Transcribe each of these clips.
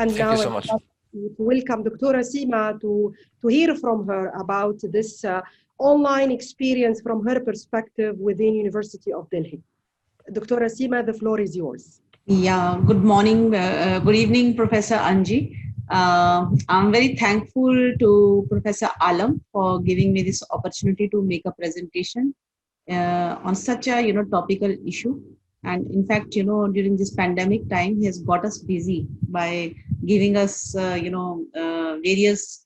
And Thank now you so I'd much. like to welcome Dr. Sima to hear from her about this online experience from her perspective within University of Delhi. Dr. Sima, the floor is yours. Yeah, good morning, good evening, Professor Anji. I'm very thankful to Professor Alam for giving me this opportunity to make a presentation on such a topical issue. And in fact, during this pandemic time, he has got us busy by giving us various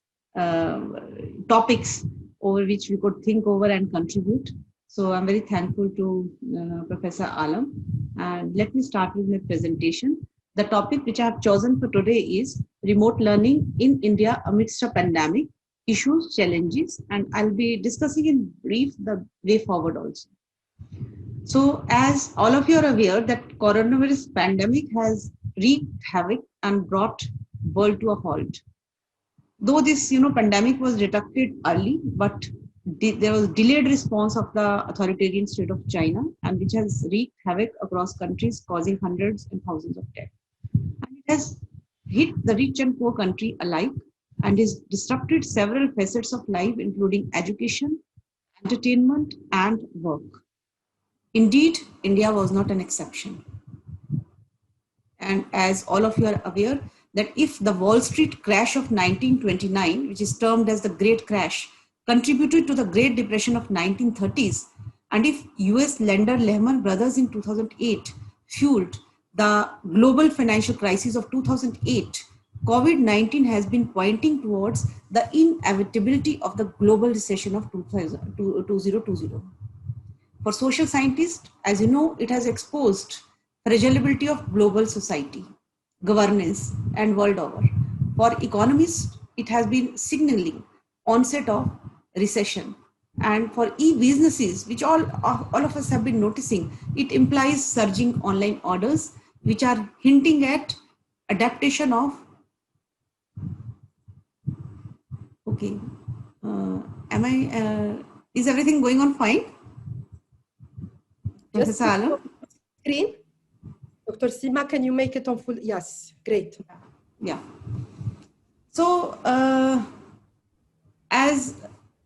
topics over which we could think over and contribute. So I'm very thankful to Professor Alam. And let me start with my presentation. The topic which I have chosen for today is remote learning in India amidst a pandemic, issues, challenges, and I'll be discussing in brief the way forward also. So as all of you are aware that coronavirus pandemic has wreaked havoc and brought world to a halt. Though this pandemic was detected early, but there was delayed response of the authoritarian state of China, and which has wreaked havoc across countries, causing hundreds and thousands of deaths. And it has hit the rich and poor country alike, and has disrupted several facets of life, including education, entertainment, and work. Indeed, India was not an exception. And as all of you are aware, that if the Wall Street crash of 1929, which is termed as the Great Crash, contributed to the Great Depression of 1930s, and if US lender Lehman Brothers in 2008 fueled the global financial crisis of 2008, COVID-19 has been pointing towards the inevitability of the global recession of 2020. For social scientists, as you know, it has exposed fragility of global society, governance, and world over. For economists, it has been signaling onset of recession. And for e-businesses, which all of us have been noticing, it implies surging online orders, which are hinting at adaptation of, okay, is everything going on fine? Just Professor Alam? Screen. Dr. Sima, can you make it on full? Yes, great. Yeah. So, as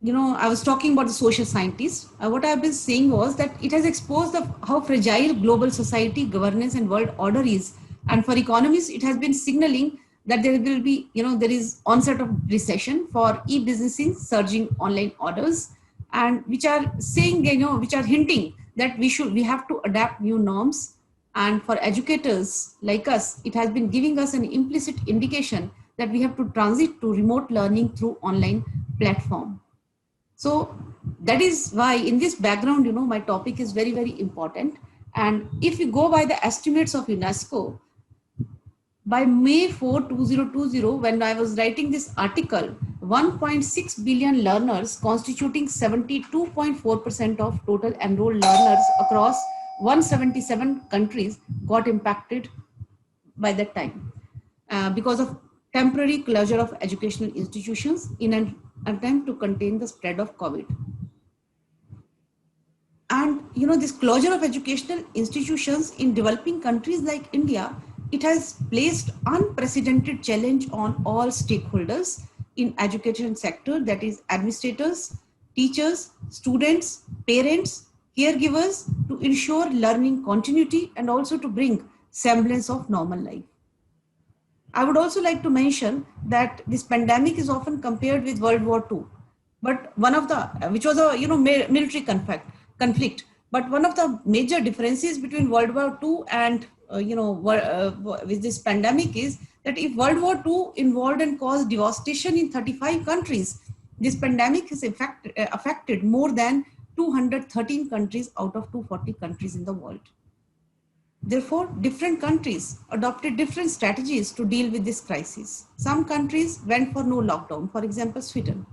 I was talking about the social scientists. What I've been saying was that it has exposed how fragile global society, governance, and world order is. And for economists, it has been signaling that there will be, there is onset of recession. For e-businesses, surging online orders, and which are saying, which are hinting that we have to adapt new norms. And for educators like us, it has been giving us an implicit indication that we have to transit to remote learning through online platform. So that is why in this background, my topic is very, very important. And if you go by the estimates of UNESCO, by May 4, 2020, when I was writing this article, 1.6 billion learners constituting 72.4% of total enrolled learners across 177 countries got impacted by that time because of temporary closure of educational institutions in an attempt to contain the spread of COVID. And this closure of educational institutions in developing countries like India, it has placed unprecedented challenge on all stakeholders in education sector, that is administrators, teachers, students, parents, caregivers, to ensure learning continuity and also to bring semblance of normal life. I would also like to mention that this pandemic is often compared with World War II, but one of the, which was a military conflict. But one of the major differences between World War II and with this pandemic is that if World War II involved and caused devastation in 35 countries, this pandemic has affected more than 213 countries out of 240 countries in the world. Therefore, different countries adopted different strategies to deal with this crisis. Some countries went for no lockdown, for example, Sweden.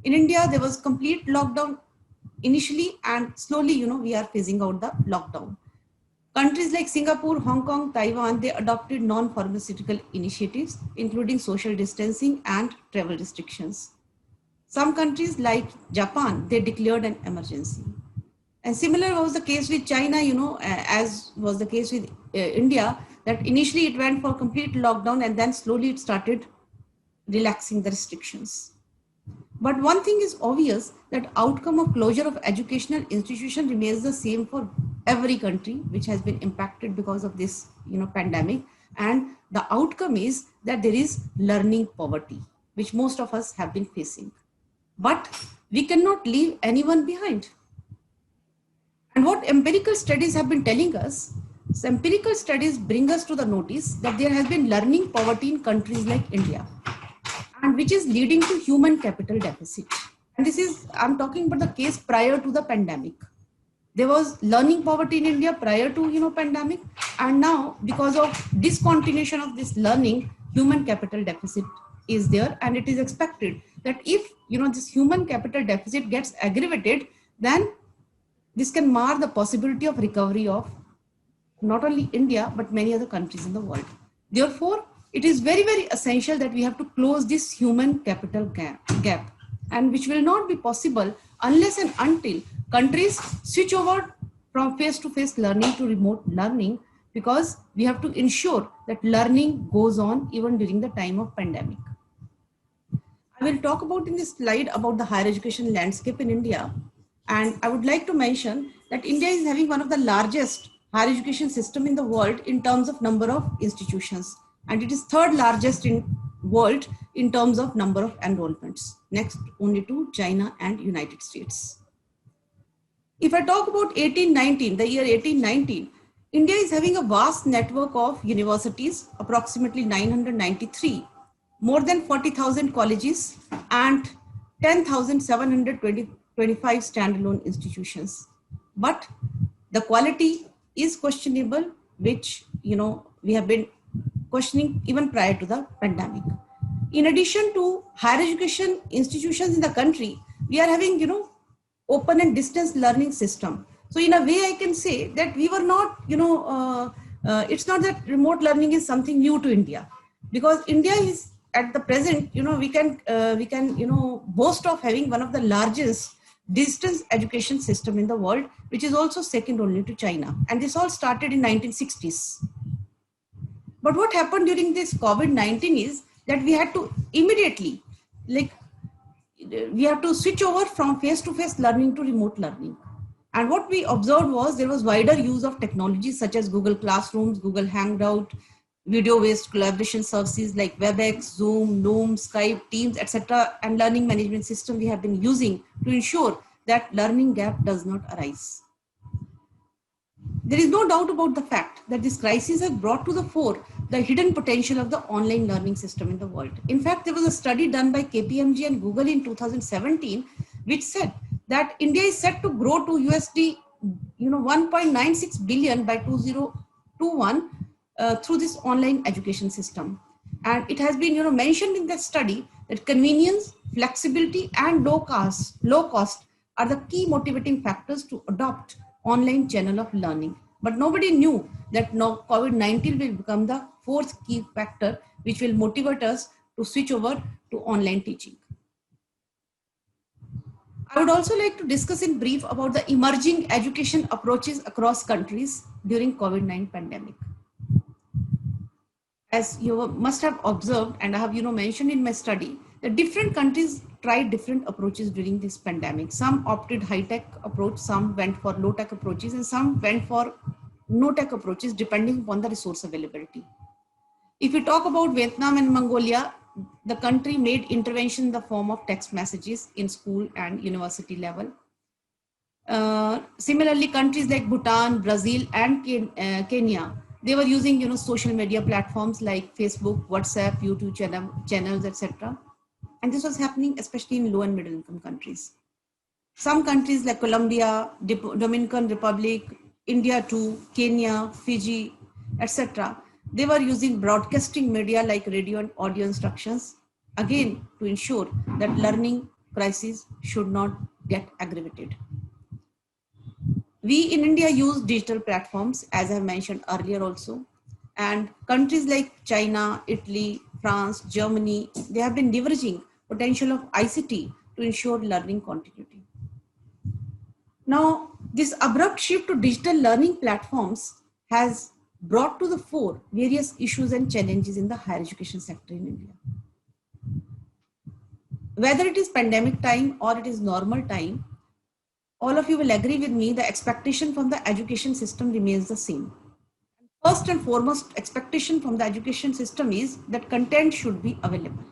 In India, there was complete lockdown initially, and slowly, we are phasing out the lockdown. Countries like Singapore, Hong Kong, Taiwan, they adopted non-pharmaceutical initiatives, including social distancing and travel restrictions. Some countries like Japan, they declared an emergency. And similar was the case with China, as was the case with India, that initially it went for complete lockdown and then slowly it started relaxing the restrictions. But one thing is obvious, that outcome of closure of educational institution remains the same for every country which has been impacted because of this pandemic. And the outcome is that there is learning poverty, which most of us have been facing. But we cannot leave anyone behind. And what empirical studies have been telling us, so empirical studies bring us to the notice that there has been learning poverty in countries like India, and which is leading to human capital deficit. And this is, I'm talking about the case prior to the pandemic. There was learning poverty in India prior to pandemic, and now because of discontinuation of this learning, human capital deficit is there, and it is expected that if this human capital deficit gets aggravated, then this can mar the possibility of recovery of not only India but many other countries in the world. Therefore, it is very, very essential that we have to close this human capital gap, and which will not be possible unless and until countries switch over from face-to-face learning to remote learning, because we have to ensure that learning goes on even during the time of pandemic. I will talk about in this slide about the higher education landscape in India. And I would like to mention that India is having one of the largest higher education system in the world in terms of number of institutions. And it is third largest in world in terms of number of enrollments, next only to China and United States. If I talk about 1819, the year 1819, India is having a vast network of universities, approximately 993, more than 40,000 colleges, and 10,725 standalone institutions. But the quality is questionable, which we have been questioning even prior to the pandemic. In addition to higher education institutions in the country, we are having open and distance learning system. So in a way, I can say that we were not, it's not that remote learning is something new to India, because India is at the present, we can boast of having one of the largest distance education system in the world, which is also second only to China. And this all started in 1960s. But what happened during this COVID-19 is that we had to immediately, we have to switch over from face-to-face learning to remote learning. And what we observed was there was wider use of technologies such as Google Classrooms, Google Hangout, video-based collaboration services like WebEx, Zoom, Loom, Skype, Teams, etc., and learning management system we have been using to ensure that learning gap does not arise. There is no doubt about the fact that this crisis has brought to the fore the hidden potential of the online learning system in the world. In fact, there was a study done by KPMG and Google in 2017, which said that India is set to grow to USD 1.96 billion by 2021 through this online education system. And it has been mentioned in that study that convenience, flexibility, and low cost are the key motivating factors to adopt online channel of learning. But nobody knew that now COVID-19 will become the fourth key factor which will motivate us to switch over to online teaching. I would also like to discuss in brief about the emerging education approaches across countries during COVID-19 pandemic. As you must have observed, and I have mentioned in my study, that different countries tried different approaches during this pandemic. Some opted high-tech approach, some went for low-tech approaches, and some went for no-tech approaches depending upon the resource availability. If we talk about Vietnam and Mongolia, the country made intervention in the form of text messages in school and university level. Similarly, countries like Bhutan, Brazil, and Kenya, they were using social media platforms like Facebook, WhatsApp, YouTube channels, etc. And this was happening especially in low and middle income countries. Some countries like Colombia, Dominican Republic, India too, Kenya, Fiji, etc., they were using broadcasting media like radio and audio instructions, again to ensure that learning crisis should not get aggravated. We in India use digital platforms, as I mentioned earlier also, and countries like China, Italy, France, Germany, they have been leveraging potential of ICT to ensure learning continuity. Now, this abrupt shift to digital learning platforms has brought to the fore various issues and challenges in the higher education sector in India. Whether it is pandemic time or it is normal time, all of you will agree with me, the expectation from the education system remains the same. First and foremost expectation from the education system is that content should be available.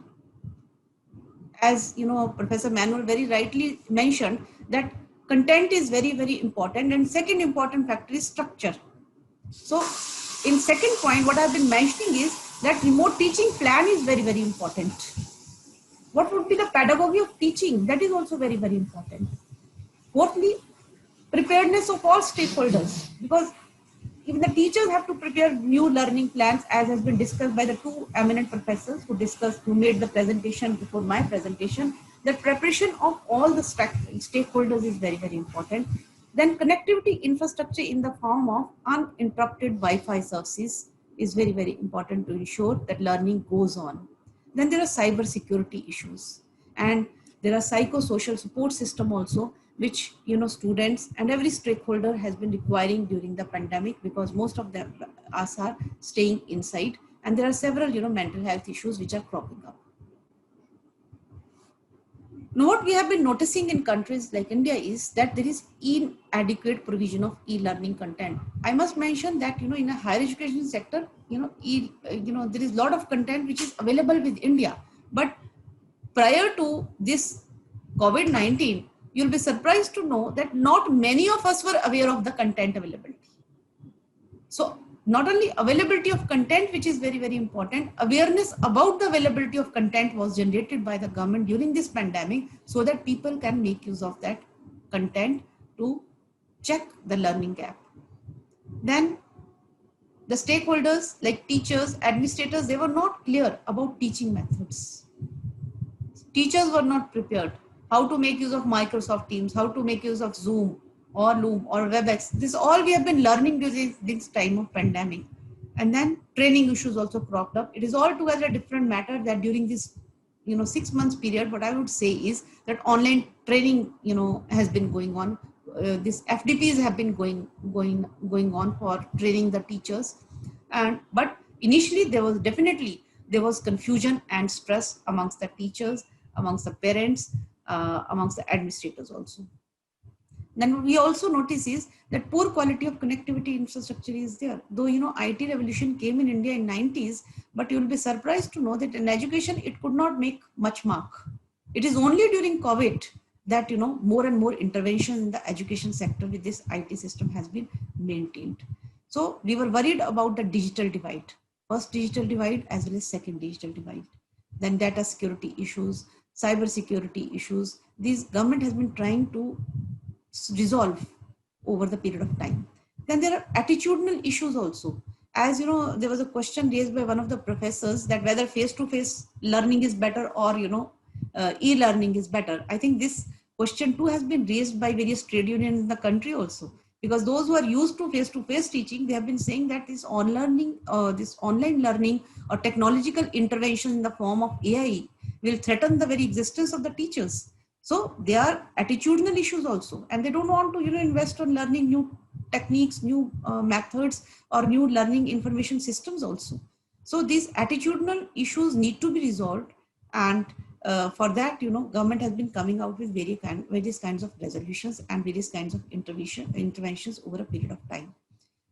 As you know, Professor Manuel very rightly mentioned that content is very, very important, and second important factor is structure. So in second point, what I've been mentioning is that remote teaching plan is very, very important. What would be the pedagogy of teaching? That is also very, very important. Fourthly, preparedness of all stakeholders, because even the teachers have to prepare new learning plans, as has been discussed by the two eminent professors who made the presentation before my presentation. The preparation of all the stakeholders is very, very important. Then connectivity infrastructure in the form of uninterrupted Wi-Fi services is very, very important to ensure that learning goes on. Then there are cyber security issues, and there are psychosocial support system also, which students and every stakeholder has been requiring during the pandemic, because most of them us are staying inside, and there are several mental health issues which are cropping up. Now, what we have been noticing in countries like India is that there is inadequate provision of e-learning content. I must mention that in a higher education sector, there is a lot of content which is available with India, but prior to this COVID-19, you'll be surprised to know that not many of us were aware of the content availability. So not only availability of content, which is very, very important, awareness about the availability of content was generated by the government during this pandemic, so that people can make use of that content to check the learning gap. Then the stakeholders like teachers, administrators, they were not clear about teaching methods. Teachers were not prepared how to make use of Microsoft Teams, how to make use of Zoom or Loom or WebEx. This all we have been learning during this time of pandemic. And then training issues also cropped up. It is altogether a different matter that during this 6 months period, what I would say is that online training has been going on. This FDPs have been going on for training the teachers, but initially there was confusion and stress amongst the teachers, amongst the parents, amongst the administrators also. Then we also notice is that poor quality of connectivity infrastructure is there. Though IT revolution came in India in 90s, but you will be surprised to know that in education it could not make much mark. It is only during COVID that more and more intervention in the education sector with this IT system has been maintained. So we were worried about the digital divide. First digital divide as well as second digital divide. Then data security issues, cyber security issues. These government has been trying to resolve over the period of time. Then there are attitudinal issues also. As there was a question raised by one of the professors that whether face-to-face learning is better or e-learning is better. I think this question too has been raised by various trade unions in the country also, because those who are used to face-to-face teaching, they have been saying that this online learning or technological intervention in the form of AI will threaten the very existence of the teachers. So there are attitudinal issues also, and they don't want to invest on learning new techniques, new methods, or new learning information systems also. So these attitudinal issues need to be resolved, and for that government has been coming out with various kinds of resolutions and various kinds of interventions over a period of time.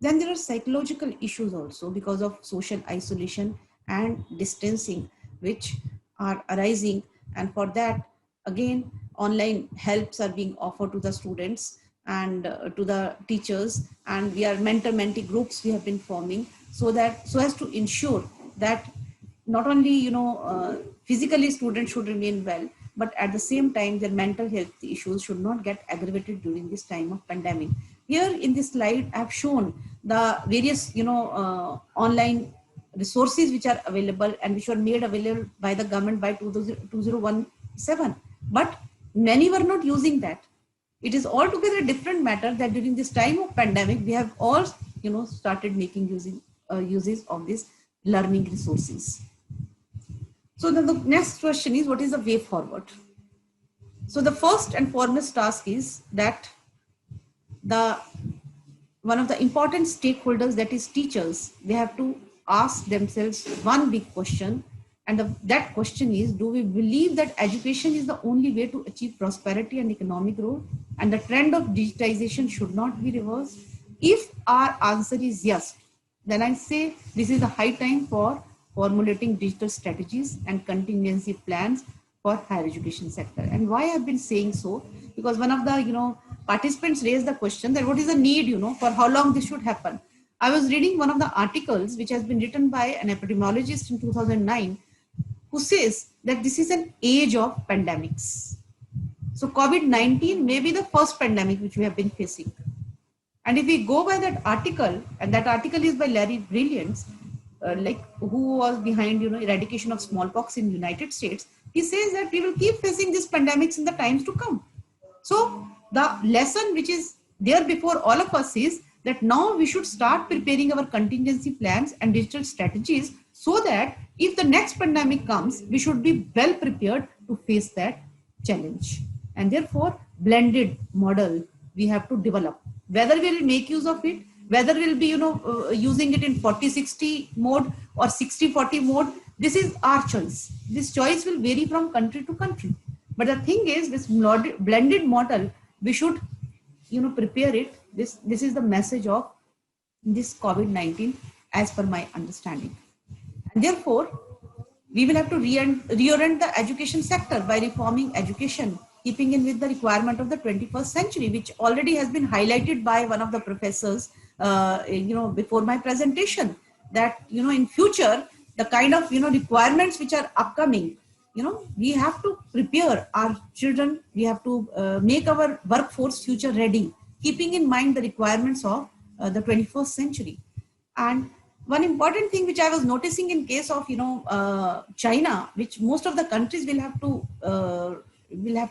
Then there are psychological issues also because of social isolation and distancing which are arising, and for that again online helps are being offered to the students and to the teachers, and we are mentor-mentee groups we have been forming so as to ensure that not only physically students should remain well, but at the same time their mental health issues should not get aggravated during this time of pandemic. Here in this slide I have shown the various online resources which are available and which were made available by the government by 2017, but many were not using that. It is altogether a different matter that during this time of pandemic we have all started making uses of these learning resources. So then the next question is, what is the way forward? So the first and foremost task is that the one of the important stakeholders, that is teachers, they have to ask themselves one big question. And that question is, do we believe that education is the only way to achieve prosperity and economic growth? And the trend of digitization should not be reversed? If our answer is yes, then I say this is the high time for formulating digital strategies and contingency plans for higher education sector. And why I've been saying so, because one of the participants raised the question that what is the need, for how long this should happen. I was reading one of the articles which has been written by an epidemiologist in 2009, who says that this is an age of pandemics. So COVID-19 may be the first pandemic which we have been facing. And if we go by that article, and that article is by Larry Brilliant, who was behind eradication of smallpox in United States, he says that we will keep facing these pandemics in the times to come. So the lesson which is there before all of us is that now we should start preparing our contingency plans and digital strategies, so that if the next pandemic comes, we should be well prepared to face that challenge. And therefore, blended model we have to develop. Whether we will make use of it, whether we'll be using it in 40-60 mode or 60-40 mode, this is our choice. This choice will vary from country to country. But the thing is, this blended model, we should prepare it. This is the message of this COVID-19 as per my understanding. And therefore, we will have to reorient the education sector by reforming education, keeping in with the requirement of the 21st century, which already has been highlighted by one of the professors, before my presentation, that, in future, the kind of, requirements which are upcoming, we have to prepare our children. We have to make our workforce future ready, keeping in mind the requirements of the 21st century. And one important thing which I was noticing in case of, China, which most of the countries will have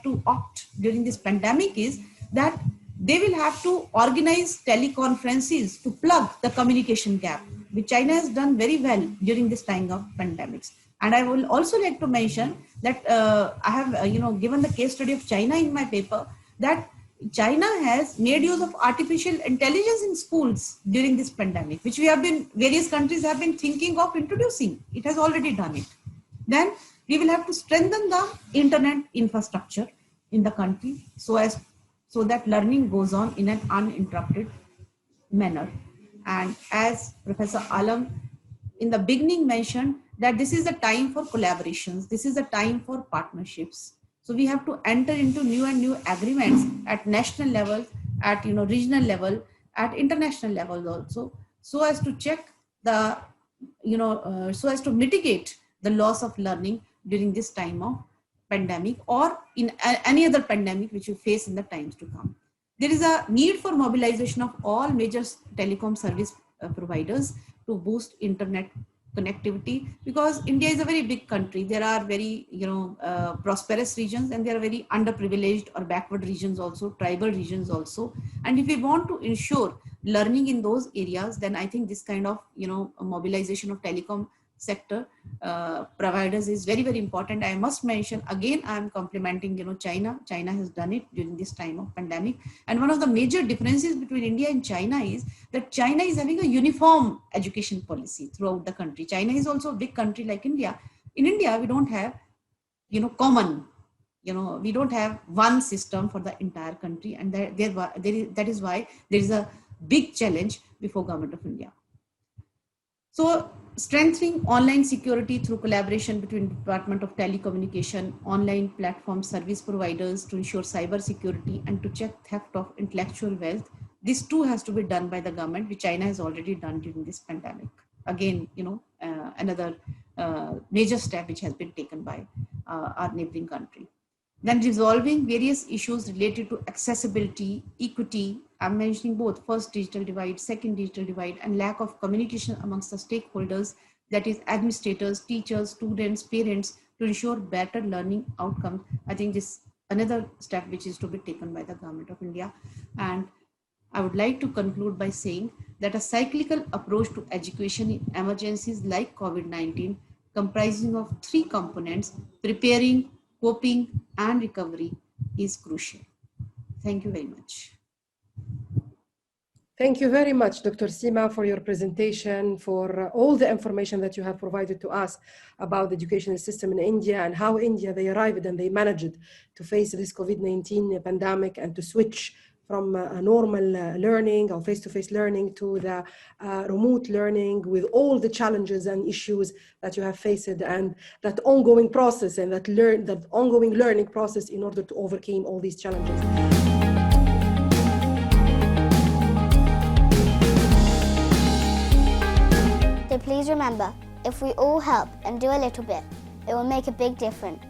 to opt during this pandemic, is that they will have to organize teleconferences to plug the communication gap, which China has done very well during this time of pandemics. And I will also like to mention that I have, given the case study of China in my paper, that China has made use of artificial intelligence in schools during this pandemic, which various countries have been thinking of introducing. It has already done it. Then we will have to strengthen the internet infrastructure in the country so that learning goes on in an uninterrupted manner. And as Professor Alam in the beginning mentioned, that this is the time for collaborations. This is the time for partnerships. So we have to enter into new and new agreements at national level, at regional level, at international level also, so as to check the, so as to mitigate the loss of learning during this time of pandemic, or in any other pandemic which we face in the times to come. There is a need for mobilization of all major telecom service providers to boost internet connectivity, because India is a very big country. There are very prosperous regions, and there are very underprivileged or backward regions also, tribal regions also. And if we want to ensure learning in those areas, then I think this kind of mobilization of telecom sector providers is very, very important. I must mention again, I am complimenting China. China has done it during this time of pandemic. And one of the major differences between India and China is that China is having a uniform education policy throughout the country. China is also a big country like India. In India, we don't have common, we don't have one system for the entire country, and that is why there is a big challenge before Government of India. So strengthening online security through collaboration between Department of Telecommunication, online platform service providers to ensure cyber security and to check theft of intellectual wealth. This too has to be done by the government, which China has already done during this pandemic. Again, another major step which has been taken by our neighboring country. Then resolving various issues related to accessibility, equity. I'm mentioning both first digital divide, second digital divide, and lack of communication amongst the stakeholders, that is administrators, teachers, students, parents, to ensure better learning outcomes. I think this another step which is to be taken by the Government of India. And I would like to conclude by saying that a cyclical approach to education in emergencies like COVID-19, comprising of 3 components, preparing, coping, and recovery, is crucial. Thank you very much. Thank you very much, Dr. Seema, for your presentation, for all the information that you have provided to us about the educational system in India and how India, they arrived and they managed to face this COVID-19 pandemic and to switch from a normal learning or face-to-face learning to the remote learning with all the challenges and issues that you have faced, and that ongoing process and that ongoing learning process in order to overcome all these challenges. So please remember, if we all help and do a little bit, it will make a big difference.